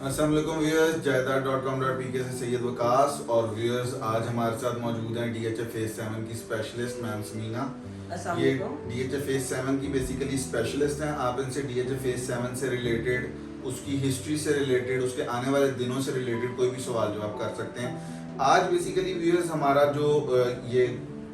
अस्सलामुअलैकुम व्यूअर्स, जायदाद.com.pk से सैयद वकास और व्यूअर्स आज हमारे साथ मौजूद हैं DHA फेज 7 की स्पेशलिस्ट मैम समीना। ये DHA फेज 7 की बेसिकली स्पेशलिस्ट हैं। आप इनसे DHA फेज 7 से रिलेटेड, उसकी हिस्ट्री से रिलेटेड, उसके आने वाले दिनों से रिलेटेड कोई भी सवाल जो आप कर सकते हैं। आज बेसिकली व्यूअर्स हमारा जो ये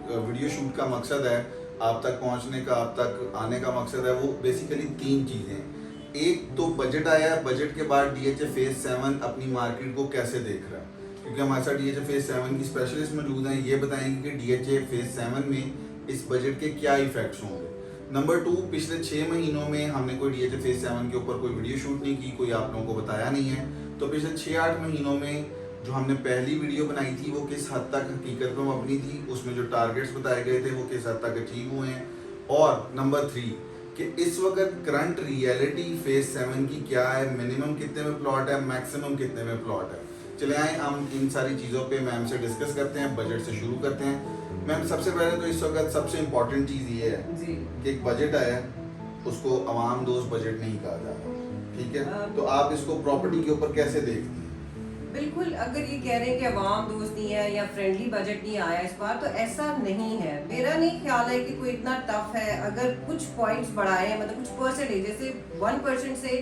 वीडियो शूट का मकसद है, आप तक पहुंचने का, आप तक आने का मकसद है, वो बेसिकली 3 चीज़ें हैं। एक तो बजट आया है, बजट के बाद DHA फेज 7 अपनी मार्केट को कैसे देख रहा है, क्योंकि हमारे साथ DHA फेज 7 की स्पेशलिस्ट मौजूद हैं। ये बताएंगे कि DHA फेज 7 में इस बजट के क्या इफेक्ट्स होंगे। नंबर 2, पिछले 6 महीनों में हमने कोई DHA फेज 7 के ऊपर कोई वीडियो शूट नहीं की, कोई आप लोगों को बताया नहीं है। तो पिछले 6-8 महीनों में जो हमने पहली वीडियो बनाई थी वो किस हद तक हकीकत में मबनी थी, उसमें जो टारगेट्स बताए गए थे वो किस हद तक अचीव हुए हैं। और नंबर 3 कि इस वक्त करंट रियलिटी फेज 7 की क्या है, मिनिमम कितने में प्लॉट है, मैक्सिमम कितने में प्लॉट है। चले आए हम इन सारी चीज़ों पे मैम से डिस्कस करते हैं। बजट से शुरू करते हैं। मैम सबसे पहले तो इस वक्त सबसे इम्पोर्टेंट चीज़ ये है कि एक बजट आया, उसको अवाम दोस्त बजट नहीं कहा जा रहा, ठीक है। तो आप इसको प्रॉपर्टी के ऊपर कैसे देखते हैं? बिल्कुल, अगर ये कह रहे हैं कि अवाम दोस्त नहीं है या फ्रेंडली बजट नहीं आया इस बार, तो ऐसा नहीं है। मेरा नहीं ख्याल है कि कोई इतना टफ है। अगर कुछ पॉइंट्स बढ़ाए हैं, मतलब कुछ परसेंटेज, जैसे 1% से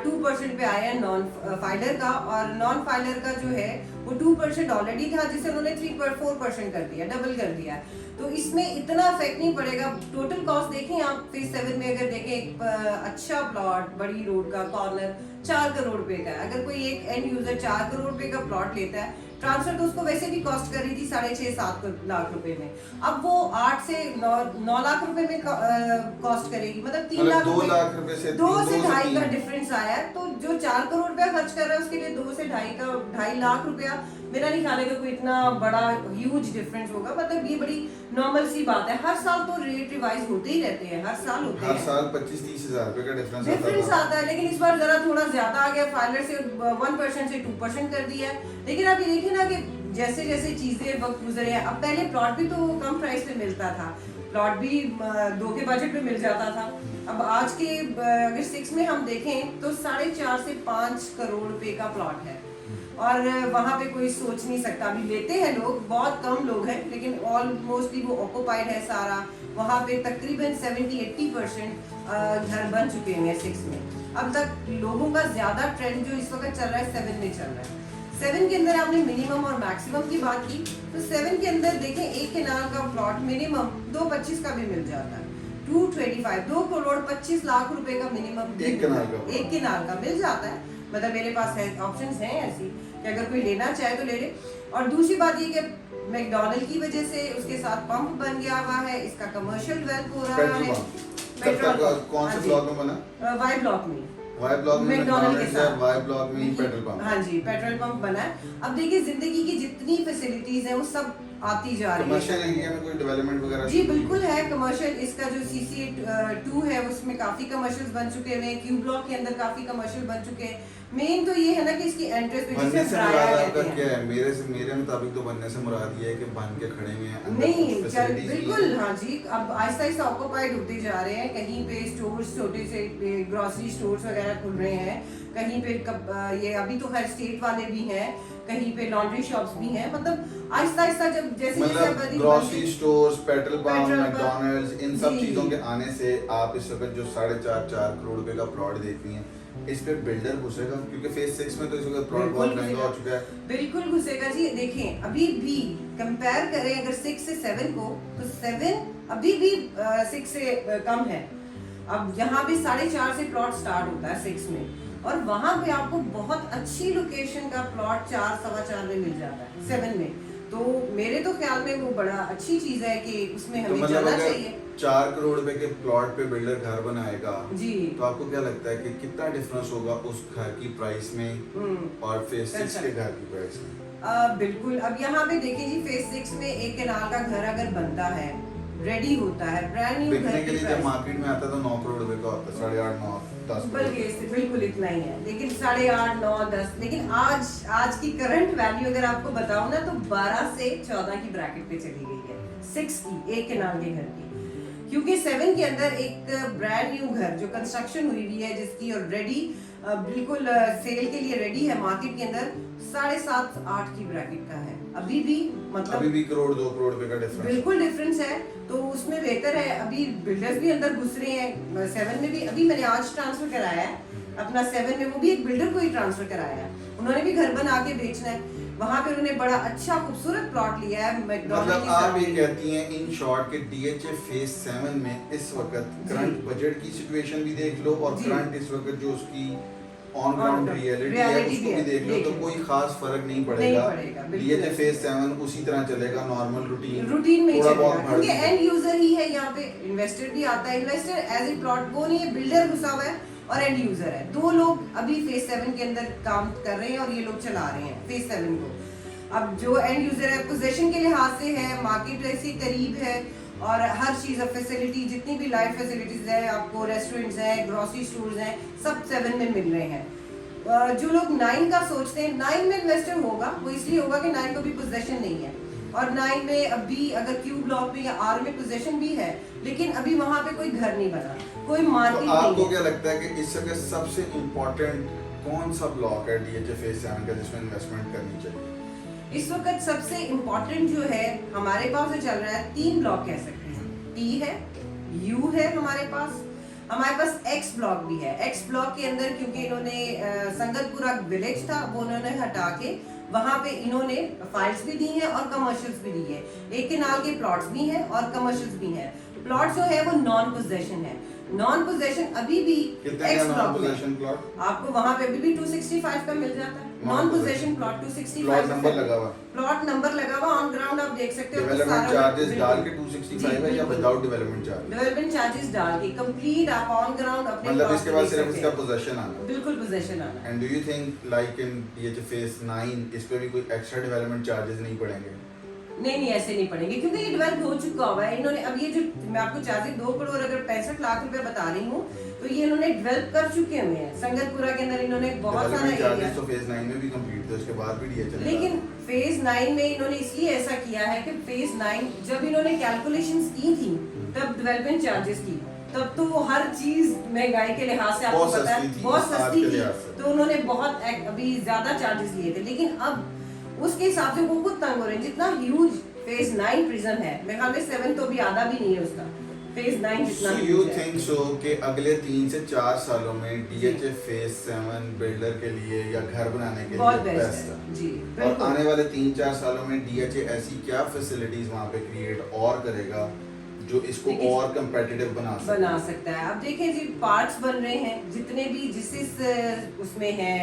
2% पे आया है नॉन फाइलर का, और नॉन फाइलर का जो है वो 2% ऑलरेडी था, जिसे उन्होंने 3.4% कर दिया, डबल कर दिया। तो इसमें इतना इफेक्ट नहीं पड़ेगा। टोटल कॉस्ट देखें आप फेज 7 में, अगर देखें एक अच्छा प्लॉट बड़ी रोड का कॉर्नर 4 करोड़ रुपए का है। अगर कोई एक एंड यूजर 4 करोड़ रुपए का प्लॉट लेता है, ट्रांसफर तो उसको वैसे भी कॉस्ट कर रही थी 6.5-7 लाख रुपए में, अब वो 8 से 9 लाख रुपए में कॉस्ट करेगी, मतलब 3 लाख 2 लाख रुपए से 2 से 2.5 का डिफरेंस आया है। तो जो 4 करोड़ रुपया खर्च कर रहा है उसके लिए 2 से 2.5 लाख रुपया, मेरा नहीं ख्याल है कि कोई इतना बड़ा ह्यूज डिफरेंस होगा। मतलब ये बड़ी नॉर्मल सी बात है। हर साल तो रेट रिवाइज होते ही रहते हैं, हर साल होते हैं, हर साल 25-30 हज़ार रुपए का डिफरेंस आता है। लेकिन इस बार जरा थोड़ा ज्यादा आ गया, फाइलर से 1% से 2% कर दिया है। लेकिन आप ये देखिए ना कि जैसे जैसे चीजें वक्त गुजरे हैं, अब पहले प्लॉट भी तो कम प्राइस पे मिलता था, प्लॉट भी 2 के बजट पे मिल जाता था। अब आज के अगर 6 में हम देखें तो 4.5 से 5 करोड़ रुपए का प्लॉट है, और वहाँ पे कोई सोच नहीं सकता। अभी लेते हैं लोग, बहुत कम लोग हैं, लेकिन ऑलमोस्टली वो ऑक्यूपाइड है सारा। वहाँ पे तकरीबन 70-80% घर बन चुके हैं 6 में। अब तक लोगों का ज्यादा ट्रेंड जो इस वक्त चल रहा है 7 में चल रहा है। 7 के अंदर आपने मिनिमम और मैक्सिमम की बात की, तो 7 के अंदर देखें एक केनाल का प्लॉट मिनिमम 2.25 का भी मिल जाता है। 225 2 करोड़ 25 लाख रुपए का मिनिमम एक केनाल का मिल जाता है। मतलब मेरे पास है, ऑप्शंस हैं ऐसी कि अगर कोई लेना चाहे तो ले ले। और दूसरी बात ये कि मैकडॉनल्ड की वजह से उसके साथ पंप बन गया हुआ है, इसका कमर्शियल डेवलप हो रहा है। पेट्रोल कौन से ब्लॉक में बना? वाई ब्लॉक में, वाई ब्लॉक में मैकडॉनल्ड के साथ वाई ब्लॉक में पेट्रोल पंप। हाँ जी, पेट्रोल पंप बना है। अब देखिए जिंदगी की जितनी फैसिलिटीज हैं वो सब आती जा रही है। कमर्शियल एरिया में कोई डेवलपमेंट वगैरह? जी बिल्कुल है कमर्शियल। इसका जो CCA 2 है उसमें काफी कमर्शियल्स बन चुके हैं, क्यू ब्लॉक के अंदर काफी कमर्शियल बन चुके हैं। मेन तो ये है ना कि इसकी एंट्रेंस पे बनने से मुराद आपका क्या है? मेरे मुताबिक तो बनने से मुराद ये है कि बन के खड़े हुए हैं, नहीं चल बिल्कुल, हाँ जी। अब आहिस्ता आहिस्ता ऑक्यूपाइड होते जा रहे हैं। कहीं पे स्टोर्स, छोटे से ग्रोसरी स्टोर्स वगैरह खुल रहे हैं, कहीं पे ये अभी तो हर स्टेट वाले भी हैं, कहीं पे लॉन्ड्री शॉप्स भी हैं। मतलब आहिस्ता आहिस्ता जब जैसे जैसे grocery stores, petrol pump, McDonald's, इन सब चीजों के आने से आप इस वक्त जो 4.5 करोड़ रुपए का प्लॉट देख रही हैं, इस पे बिल्डर घुसेगा, क्योंकि फेज 6 में तो इस वक्त प्लॉट बहुत महंगा हो चुका है। बिल्कुल घुसेगा जी। देखें अभी भी कंपेयर करें अगर 6 से 7 को, तो 7 अभी भी 6 से कम है। अब यहाँ पे 4.5 से प्लॉट स्टार्ट होता है 6 में, और वहां पे आपको बहुत अच्छी लोकेशन का प्लॉट 4-4.25 में मिल जाता है 7 में। तो मेरे तो ख्याल में वो बड़ा अच्छी चीज है कि उसमें हमें जाना चाहिए। 4 करोड़ रुपए के प्लॉट पे बिल्डर घर बनाएगा जी, तो आपको क्या लगता है कि कितना डिफरेंस होगा उस घर की प्राइस में और फेज 6 के घर की प्राइस में? बिल्कुल। अब यहाँ पे देखिए जी, फेज 6 में एक केनाल का घर अगर बनता है, रेडी होता है, ब्रांड न्यू घर के लिए जब मार्केट में आता तो 9 करोड़ रुपए का होता है, 8.5-9-10 बल्कि बिल्कुल इतना ही है। लेकिन 8.5-9-10, लेकिन आज की करंट वैल्यू अगर आपको बताऊं ना, तो 12 से 14 की ब्रैकेट पे चली गई है 6 की, एक केनाल के घर की। क्योंकि 7 के अंदर एक ब्रांड न्यू घर जो कंस्ट्रक्शन हुई हुई है जिसकी ऑलरेडी बिल्कुल सेल के लिए रेडी है मार्केट के अंदर 7.5-8 की ब्रैकेट का है। अभी भी मतलब अभी भी करोड़ 2 करोड़ रुपए का डिफरेंस बिल्कुल डिफरेंस है। तो उसमें बेहतर है, अभी बिल्डर्स भी अंदर घुस रहे हैं 7 में भी। अभी मैंने आज ट्रांसफर कराया है अपना 7 में, वो भी एक बिल्डर को ही ट्रांसफर कराया है। उन्होंने भी घर बना के बेचना है, वहां पे उन्होंने बड़ा अच्छा खूबसूरत प्लॉट लिया है मैकडॉनल्ड मतलब की आप सामने। ये कहती हैं इन शॉर्ट के डीएचए फेज 7 में इस वक्त करंट बजट की सिचुएशन भी देख लो और जी। करंट इस वक्त जो उसकी ऑन ग्राउंड रियलिटी है reality उसको भी देख लो तो कोई खास फर्क नहीं पड़ेगा। डीएचए फेज 7 उसी तरह चलेगा, नॉर्मल रूटीन में ही थोड़ा चलेगा बहुत क्योंकि एंड यूजर ही है यहाँ पे। इन्वेस्टर भी आता है, इन्वेस्टर एज ए प्लॉट वो नहीं है, बिल्डर घुसा हुआ है और एंड यूजर है। दो लोग अभी फेज 7 के अंदर काम कर रहे हैं और ये लोग चला रहे हैं फेज 7 को। अब जो एंड यूजर है पोजीशन के लिहाज से है, मार्केट से करीब है और हर चीज फैसिलिटी जितनी भी लाइफ फैसिलिटीज है, आपको रेस्टोरेंट्स हैं, ग्रोसरी स्टोर्स हैं, सब 7 में मिल रहे हैं। जो लोग 9 का सोचते हैं, 9 में इन्वेस्टर होगा वो इसलिए होगा कि 9 को भी पोजीशन नहीं है और 9 में अभी अगर क्यू ब्लॉक में या आर में पोजीशन भी है लेकिन अभी वहां पे कोई घर नहीं बना, कोई मार्केट तो आपको नहीं क्या लगता है कि इस समय सबसे इम्पोर्टेंट कौन सा ब्लॉक है डीएचए फेज 7 का जिसमें इन्वेस्टमेंट करनी चाहिए? इस वक्त सबसे इम्पोर्टेंट जो है हमारे पास जो चल रहा है 3 ब्लॉक कह सकते हैं। टी है, यू है हमारे पास एक्स ब्लॉक भी है। एक्स ब्लॉक के अंदर क्योंकि इन्होंने संगतपुरा विलेज था वो उन्होंने हटा के वहां पे इन्होंने फाइल्स भी दी हैं और कमर्शियल्स भी दी है। एक केनाल के प्लॉट्स भी हैं और कमर्शियल्स भी हैं। प्लॉट जो है वो नॉन पोजेशन है। नॉन पोजेशन अभी भी एक्स ब्लॉक में प्लॉट आपको वहां पे अभी भी 265 का मिल जाता है। Non possession plot 265 plot number लगा हुआ प्लॉट नंबर लगा हुआ ऑन ग्राउंड आप देख सकते हो। डेवलपमेंट चार्जेस डाल के 265 है या without development charge? Development charges डाल के कंप्लीट आप ऑन ग्राउंड अपने मतलब plot इसके पे बाद देख सिर्फ सकते इसका हैं। पोजीशन आना। बिल्कुल पोजेशन आना। And do you think like in DHA phase 9 इस पे भी कोई एक्स्ट्रा डेवलपमेंट चार्जेस नहीं पड़ेंगे? नहीं ऐसे नहीं पड़ेंगे क्योंकि ये डेवलप हो चुका हुआ है। इन्होंने अब ये जो मैं आपको चार्जेस 2 करोड़ अगर 65 लाख रुपए बता रही हूँ तो ये इन्होंने डेवलप कर चुके हुए हैं। संगतपुरा के अंदर इन्होंने बहुत सारा डेवलपमेंट एरिया, चार्जेस तो फेज 9 में भी कंप्लीट थे, उसके बाद भी डीएचए लेकिन फेज 9 में इन्होंने इसलिए ऐसा किया है कि फेज 9 जब इन्होंने कैलकुलेशंस की थी तब डेवलपमेंट चार्जेस की, तब तो हर चीज महंगाई के लिहाज से आपको बहुत पता सस्ती है थी, बहुत आज सस्ती के थी, लिहाज से। तो उन्होंने बहुत अभी ज्यादा चार्जेस लिए थे। लेकिन अब उसके हिसाब से वो खुद तंग हो रहे हैं। जितना ह्यूज फेज 9 प्रिजन है मेरे ख्याल में 7 तो भी आधा भी नहीं है उसका। फेज 9 जितना So you think so कि अगले 3 से 4 सालों में डीएचए फेज 7 बिल्डर के लिए या घर बनाने के बहुत लिए बेस्ट बेस्ट है है? जी और बिल्कुल। आने वाले 3-4 सालों में डीएचए ऐसी क्या फैसिलिटीज वहाँ पे क्रिएट और करेगा जो इसको देखिए, और कंपेटिटिव बना सकता है। अब देखें जी पार्क्स बन रहे हैं जितने भी जिस उसमें है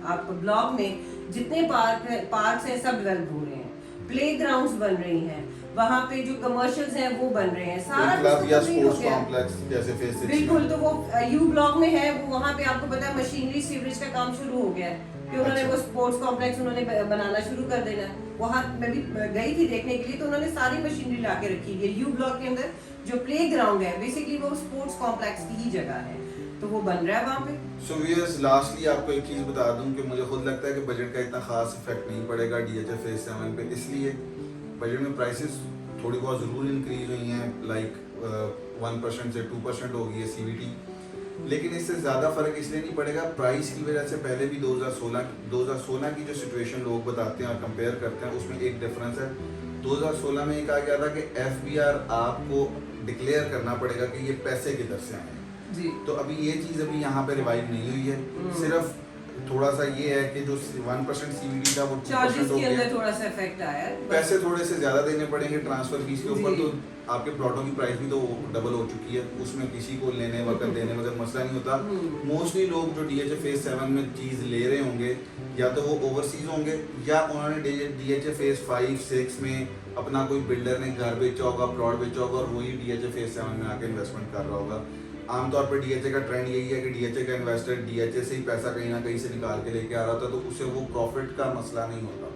आप ब्लॉक में जितने पार्क्स हैं सब डेवलप हो रहे हैं। प्लेग्राउंड्स बन रही हैं, वहाँ पे जो कमर्शियल्स हैं वो बन रहे हैं, सारा क्लब कुछ या तो complete हो स्पोर्ट्स गया। कॉम्प्लेक्स जैसे फेज 6 बिल्कुल, तो वो यू ब्लॉक में है, वो वहाँ पे आपको पता है मशीनरी सीवरेज का काम शुरू हो गया है कि उन्होंने अच्छा। वो स्पोर्ट्स कॉम्प्लेक्स उन्होंने बनाना शुरू कर देना है। वहाँ मैं भी गई थी देखने के लिए, तो उन्होंने सारी मशीनरी ला के रखी है। यू ब्लॉक के अंदर जो प्ले ग्राउंड है बेसिकली वो स्पोर्ट्स कॉम्प्लेक्स की ही जगह है, तो वो बन रहा है वहाँ पे। सो व्यूअर्स लास्टली आपको एक चीज़ बता दूं कि मुझे खुद लगता है कि बजट का इतना खास इफेक्ट नहीं पड़ेगा डीएचए फेज 7 पे, इसलिए बजट में प्राइसेस थोड़ी बहुत ज़रूर इंक्रीज हुई हैं, लाइक 1% से 2% हो गई है सीवीटी, लेकिन इससे ज़्यादा फर्क इसलिए नहीं पड़ेगा प्राइस की वजह से। पहले भी 2016 की जो सिचुएशन लोग बताते हैं और कंपेयर करते हैं उसमें एक डिफरेंस है। 2016 में ये कहा गया था कि एफबीआर आपको डिक्लेयर करना पड़ेगा कि ये पैसे किधर से आए हैं जी। तो अभी ये चीज़ अभी यहाँ पे रिवाइव नहीं हुई है, सिर्फ थोड़ा सा ये है कि जो 1% सीवीडी था वो 2% चार्जेस हो के अंदर गया। थोड़ा सा इफेक्ट आया है, पैसे थोड़े से ज्यादा देने पड़ेंगे ट्रांसफर फीस के ऊपर, जी। तो आपके प्लॉटों की प्राइस भी तो डबल हो चुकी है, उसमें किसी को लेने वक्त देने वक्त मसला नहीं होता। मोस्टली लोग जो डीएचए फेज 7 में चीज ले रहे होंगे या तो वो ओवरसीज होंगे या उन्होंने डीएचए फेज 5-6 में अपना कोई बिल्डर ने घर बेचा होगा, प्लॉट बेचा होगा और वही डीएचए फेज 7 में आके इन्वेस्टमेंट कर रहा होगा। आमतौर पर डीएचए का ट्रेंड यही है कि डीएचए का इन्वेस्टर डीएचए से ही पैसा कहीं ना कहीं से निकाल के लेके आ रहा था, तो उसे वो प्रॉफिट का मसला नहीं होता।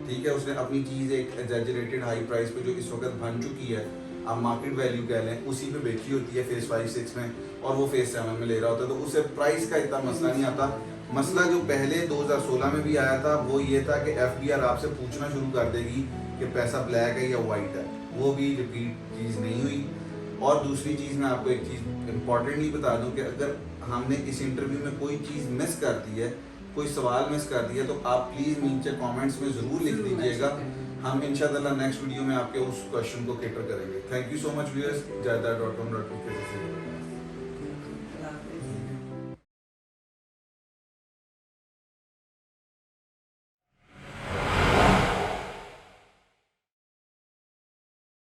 ठीक है, उसने अपनी चीज़ एक एग्जैजरेटेड हाई प्राइस पे जो इस वक्त बन चुकी है, आप मार्केट वैल्यू कह लें, उसी पे बेची होती है फेज 5-6 में और वो फेज 7 में ले रहा होता है, तो उसे प्राइस का इतना मसला नहीं आता। मसला जो पहले 2016 में भी आया था वो ये था कि एफबीआर आपसे पूछना शुरू कर देगी कि पैसा ब्लैक है या वाइट है, वो भी रिपीट चीज़ नहीं हुई। और दूसरी चीज़ मैं आपको एक चीज़ इम्पॉर्टेंटली बता दूं कि अगर हमने इस इंटरव्यू में कोई चीज़ मिस कर दी है, कोई सवाल मिस कर दिया, तो आप प्लीज़ नीचे कमेंट्स में ज़रूर लिख दीजिएगा। हम इंशाल्लाह नेक्स्ट वीडियो में आपके उस क्वेश्चन को कैटर करेंगे। Thank you so much viewers. जायदा.com.pk से